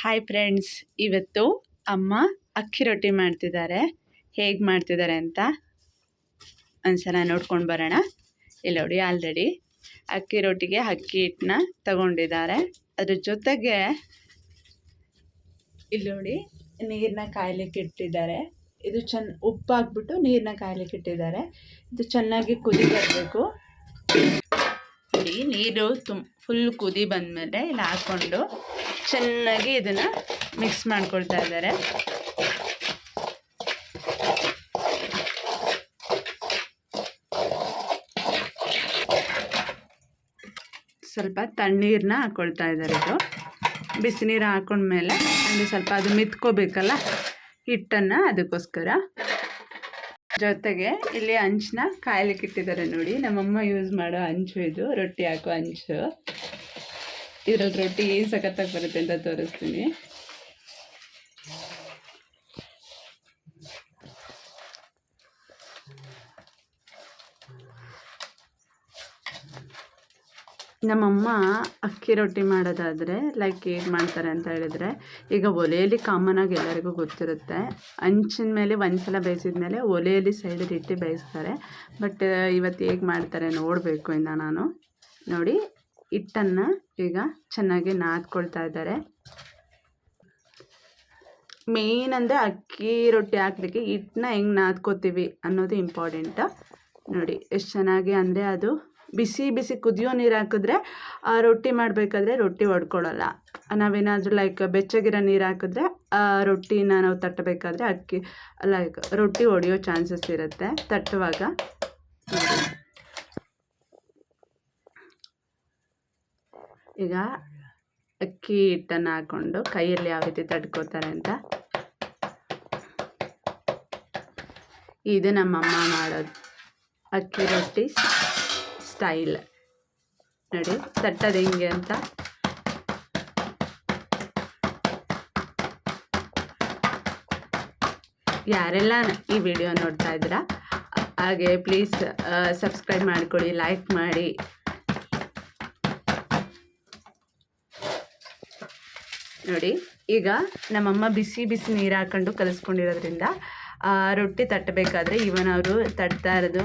Hi friends, ಇವತ್ತು ಅಮ್ಮ ಅಕ್ಕಿ ರೊಟ್ಟಿ ಮಾಡ್ತಿದ್ದಾರೆ. ಹೇಗೆ ಮಾಡ್ತಿದ್ದಾರೆ ಅಂತ ಒಂದ್ಸಲ ನೋಡ್ಕೊಂಡು ಬರೋಣ. ಇಲ್ಲಿ ನೋಡಿ, ಆಲ್ರೆಡಿ ಅಕ್ಕಿ ರೊಟ್ಟಿಗೆ ಅಕ್ಕಿ ಹಿಟ್ಟನ್ನ ತಗೊಂಡಿದ್ದಾರೆ. ಅದ್ರ ಜೊತೆಗೆ ಇಲ್ಲಿ ನೋಡಿ ನೀರನ್ನ ಕಾಯ್ಲಿಕ್ಕೆ ಇಟ್ಟಿದ್ದಾರೆ. ಇದು ಉಪ್ಪು ಹಾಕ್ಬಿಟ್ಟು ನೀರನ್ನ ಕಾಯ್ಲಿಕ್ಕೆ ಇಟ್ಟಿದ್ದಾರೆ. ಇದು ಚೆನ್ನಾಗಿ ಕುದಿ ಬರಬೇಕು. ನೋಡಿ, ನೀರು ಫುಲ್ ಕುದಿ ಬಂದಮೇಲೆ ಇಲ್ಲಿ ಹಾಕ್ಕೊಂಡು ಚೆನ್ನಾಗಿ ಇದನ್ನು ಮಿಕ್ಸ್ ಮಾಡ್ಕೊಳ್ತಾ ಇದ್ದಾರೆ. ಸ್ವಲ್ಪ ತಣ್ಣೀರನ್ನ ಹಾಕ್ಕೊಳ್ತಾ ಇದ್ದಾರೆ. ಇದು ಬಿಸಿ ನೀರು ಹಾಕೊಂಡ್ಮೇಲೆ ಅಂದರೆ ಸ್ವಲ್ಪ ಅದು ಮಿತ್ಕೋಬೇಕಲ್ಲ ಹಿಟ್ಟನ್ನು, ಅದಕ್ಕೋಸ್ಕರ. ಜೊತೆಗೆ ಇಲ್ಲಿ ಹಂಚನ್ನ ಕಾಯ್ಲಿಕ್ಕೆ ಇಟ್ಟಿದ್ದಾರೆ. ನೋಡಿ, ನಮ್ಮಮ್ಮ ಯೂಸ್ ಮಾಡೋ ಹಂಚು ಇದು, ರೊಟ್ಟಿ ಹಾಕೋ ಹಂಚು. ಇದ್ರಲ್ಲಿ ರೊಟ್ಟಿ ಏನು ಸಖತ್ತಾಗಿ ಬರುತ್ತೆ ಅಂತ ತೋರಿಸ್ತೀನಿ. ನಮ್ಮಮ್ಮ ಅಕ್ಕಿ ರೊಟ್ಟಿ ಮಾಡೋದಾದರೆ ಲೈಕ್ ಹೇಗೆ ಮಾಡ್ತಾರೆ ಅಂತ ಹೇಳಿದ್ರೆ, ಈಗ ಒಲೆಯಲ್ಲಿ ಕಾಮನಾಗಿ ಎಲ್ಲರಿಗೂ ಗೊತ್ತಿರುತ್ತೆ. ಹಂಚಿನ ಮೇಲೆ ಒಂದ್ಸಲ ಬೇಯಿಸಿದ ಮೇಲೆ ಒಲೆಯಲ್ಲಿ ಸೈಡಲ್ಲಿ ಇಟ್ಟು ಬೇಯಿಸ್ತಾರೆ. ಬಟ್ ಇವತ್ತು ಹೇಗೆ ಮಾಡ್ತಾರೆ ನೋಡಬೇಕು ಇನ್ನು ನಾನು. ನೋಡಿ, ಹಿಟ್ಟನ್ನು ಈಗ ಚೆನ್ನಾಗಿ ನಾದ್ಕೊಳ್ತಾ ಇದ್ದಾರೆ. ಮೇನ್ ಅಂದರೆ ಅಕ್ಕಿ ರೊಟ್ಟಿ ಹಾಕ್ಲಿಕ್ಕೆ ಹಿಟ್ಟನ್ನ ಹೆಂಗೆ ನಾದ್ಕೋತೀವಿ ಅನ್ನೋದು ಇಂಪಾರ್ಟೆಂಟ್. ನೋಡಿ ಎಷ್ಟು ಚೆನ್ನಾಗಿ, ಅಂದರೆ ಅದು ಬಿಸಿ ಬಿಸಿ ಕುದಿಯೋ ನೀರು ಹಾಕಿದ್ರೆ ರೊಟ್ಟಿ ಮಾಡಬೇಕಾದ್ರೆ ರೊಟ್ಟಿ ಹೊಡ್ಕೊಳ್ಳಲ್ಲ. ನಾವೇನಾದರೂ ಲೈಕ್ ಬೆಚ್ಚಗಿರೋ ನೀರು ಹಾಕಿದ್ರೆ ರೊಟ್ಟಿನ ನಾವು ತಟ್ಟಬೇಕಾದ್ರೆ ಲೈಕ್ ರೊಟ್ಟಿ ಹೊಡೆಯೋ ಚಾನ್ಸಸ್ ಇರುತ್ತೆ ತಟ್ಟುವಾಗ. ಈಗ ಅಕ್ಕಿ ಹಿಟ್ಟನ್ನು ಹಾಕ್ಕೊಂಡು ಕೈಯಲ್ಲಿ ಯಾವ ರೀತಿ ತಡ್ಕೋತಾರೆ ಅಂತ, ಇದು ನಮ್ಮಮ್ಮ ಮಾಡೋದು ಅಕ್ಕಿ ರೊಟ್ಟಿ ಸ್ಟೈಲ್. ನೋಡಿ ತಟ್ಟೋದು ಹೆಂಗೆ ಅಂತ. ಯಾರೆಲ್ಲ ಈ ವಿಡಿಯೋ ನೋಡ್ತಾ ಇದ್ದೀರಾ ಹಾಗೆ ಪ್ಲೀಸ್ ಸಬ್ಸ್ಕ್ರೈಬ್ ಮಾಡ್ಕೊಳ್ಳಿ, ಲೈಕ್ ಮಾಡಿ. ನೋಡಿ, ಈಗ ನಮ್ಮಮ್ಮ ಬಿಸಿ ಬಿಸಿ ನೀರು ಹಾಕೊಂಡು ಕಲಿಸ್ಕೊಂಡಿರೋದ್ರಿಂದ ರೊಟ್ಟಿ ತಟ್ಟಬೇಕಾದ್ರೆ ಇವನ್ ಅವರು ತಟ್ತಾ ಇರೋದು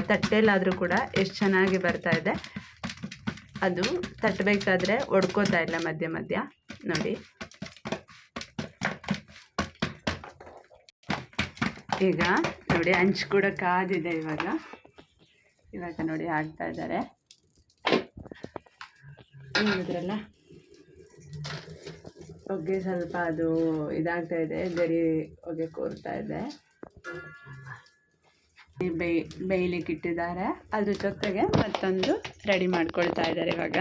ತಟ್ಟೆಲ್ಲಾದರೂ ಕೂಡ ಎಷ್ಟು ಚೆನ್ನಾಗಿ ಬರ್ತಾ ಇದೆ. ಅದು ತಟ್ಟಬೇಕಾದ್ರೆ ಒಡ್ಕೋತಾ ಇಲ್ಲ ಮಧ್ಯ ಮಧ್ಯ. ನೋಡಿ, ಈಗ ನೋಡಿ ಹಂಚು ಕೂಡ ಕಾದಿದೆ. ಇವಾಗ ನೋಡಿ ಹಾಕ್ತಾ ಇದ್ದಾರೆ. ನೋಡಿದ್ರಲ್ಲ, ಹೊಗೆ ಸ್ವಲ್ಪ ಅದು ಇದಾಗ್ತಾ ಇದೆ, ಗರಿ ಹೊಗೆ ಕೋರ್ತಾ ಇದೆ. ಬೇಯಲಿಕ್ಕೆ ಇಟ್ಟಿದ್ದಾರೆ. ಅದ್ರ ಜೊತೆಗೆ ಮತ್ತೊಂದು ರೆಡಿ ಮಾಡ್ಕೊಳ್ತಾ ಇದ್ದಾರೆ. ಇವಾಗ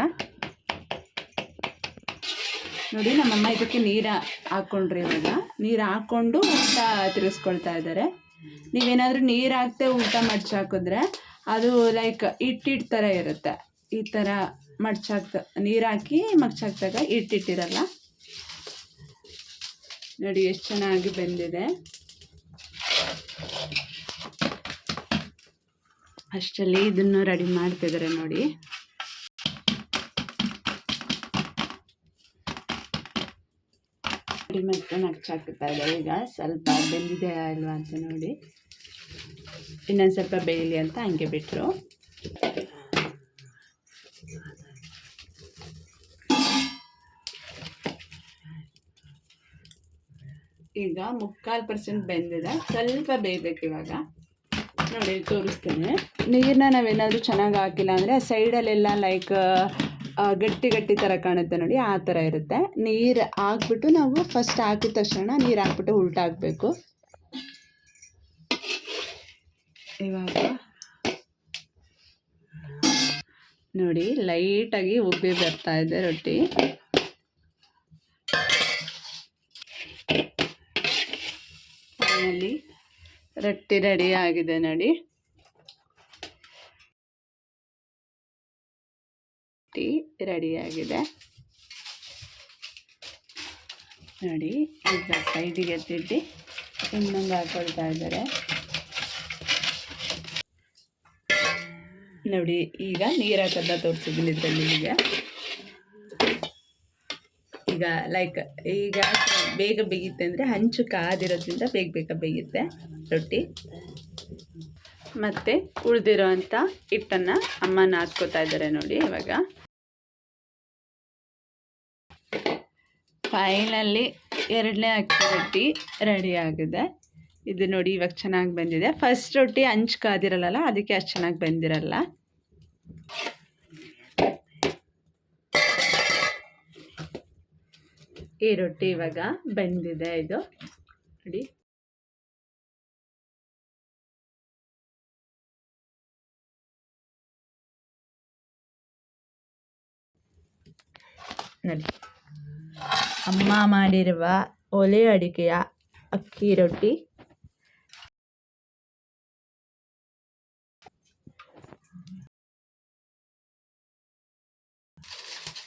ನೋಡಿ, ನಮ್ಮಮ್ಮ ಇದಕ್ಕೆ ನೀರು ಹಾಕ್ಕೊಂಡ್ರಿ. ಇವಾಗ ನೀರು ಹಾಕ್ಕೊಂಡು ಊಟ ತಿರ್ಗಿಸ್ಕೊಳ್ತಾ ಇದ್ದಾರೆ. ನೀವೇನಾದರೂ ನೀರು ಹಾಕ್ತೆ ಊಟ ಮಡ್ಚಾಕಿದ್ರೆ ಅದು ಲೈಕ್ ಹಿಟ್ಟಿಟ್ಟು ಥರ ಇರುತ್ತೆ. ಈ ಥರ ನೀರು ಹಾಕಿ ಮಡ್ಚಾಕ್ದಾಗ ಹಿಟ್ಟಿಟ್ಟಿರಲ್ಲ. ನೋಡಿ ಎಷ್ಟು ಚೆನ್ನಾಗಿ ಬೆಂದಿದೆ. ಅಷ್ಟರಲ್ಲಿ ಇದನ್ನು ರೆಡಿ ಮಾಡ್ತಿದ್ದಾರೆ. ನೋಡಿ, ಮತ್ತೆ ಮಡ್ಚಾಕ್ತಾ ಇದ್ದಾರೆ. ಈಗ ಸ್ವಲ್ಪ ಬೆಂದಿದೆ ಅಲ್ವಾ ಅಂತ ನೋಡಿ, ಇನ್ನೊಂದು ಸ್ವಲ್ಪ ಬೇಯಲಿ ಅಂತ ಹಂಗೆ ಬಿಟ್ಟರು. ಈಗ 3/4% ಬೆಂದಿದೆ, ಸ್ವಲ್ಪ ಬೇಯಬೇಕು. ಇವಾಗ ನೋಡಿ ತೋರಿಸ್ತೀನಿ. ನೀರನ್ನ ನಾವೇನಾದರೂ ಚೆನ್ನಾಗಿ ಹಾಕಿಲ್ಲ ಅಂದರೆ ಸೈಡಲ್ಲೆಲ್ಲ ಲೈಕ್ ಗಟ್ಟಿ ಗಟ್ಟಿ ಥರ ಕಾಣುತ್ತೆ. ನೋಡಿ, ಆ ಥರ ಇರುತ್ತೆ. ನೀರು ಹಾಕ್ಬಿಟ್ಟು ನಾವು ಫಸ್ಟ್ ಹಾಕಿದ ತಕ್ಷಣ ನೀರು ಹಾಕ್ಬಿಟ್ಟು ಉಲ್ಟಾಕಬೇಕು. ಇವಾಗ ನೋಡಿ ಲೈಟಾಗಿ ಉಬ್ಬಿ ಬರ್ತಾ ಇದೆ ರೊಟ್ಟಿ. ರೊಟ್ಟಿ ರೆಡಿ ಆಗಿದೆ. ನೋಡಿ, ರೊಟ್ಟಿ ರೆಡಿ ಆಗಿದೆ. ನೋಡಿ, ಈಗ ಸೈಡಿಗೆ ಎತ್ತಿಟ್ಟು ಇನ್ನೊಂದು ಹಾಕೊಳ್ತಾ ಇದ್ದಾರೆ. ನೋಡಿ, ಈಗ ನೀರು ಹಾಕೋದ ತೋರಿಸಿದ್ದೀನಿ ಇದರಲ್ಲಿ. ಈಗ ಲೈಕ್ ಈಗ ಬೇಗ ಬೇಯುತ್ತೆ ಅಂದರೆ ಹಂಚು ಕಾದಿರೋದ್ರಿಂದ ಬೇಗ ಬೇಗ ಬೇಯುತ್ತೆ ರೊಟ್ಟಿ. ಮತ್ತು ಉಳಿದಿರೋ ಅಂಥ ಹಿಟ್ಟನ್ನು ಅಮ್ಮ ನಾದ್ಕೋತಾ ಇದ್ದಾರೆ ನೋಡಿ. ಇವಾಗ ಫೈನಲಿ 2ನೇ ಅಕ್ಕಿ ರೊಟ್ಟಿ ರೆಡಿ ಆಗಿದೆ. ಇದು ನೋಡಿ ಇವಾಗ ಚೆನ್ನಾಗಿ ಬಂದಿದೆ. ಫಸ್ಟ್ ರೊಟ್ಟಿ ಹಂಚು ಕಾದಿರಲ್ಲ, ಅದಕ್ಕೆ ಅಷ್ಟು ಚೆನ್ನಾಗಿ ಬಂದಿರಲ್ಲ. ಈ ರೊಟ್ಟಿ ಇವಾಗ ಬೆಂದಿದೆ. ಇದು ನೋಡಿ, ನೋಡಿ ಅಮ್ಮ ಮಾಡಿರುವ ಒಲೆ ಅಡಿಕೆಯ ಅಕ್ಕಿ ರೊಟ್ಟಿ.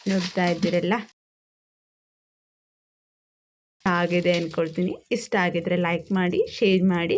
ನೋಡ್ತಾ ಇದ್ದೀರಲ್ಲ, ಆಗಿದೆ ಅಂದ್ಕೊಳ್ತೀನಿ. ಇಷ್ಟ ಆಗಿದ್ರೆ ಲೈಕ್ ಮಾಡಿ, ಶೇರ್ ಮಾಡಿ.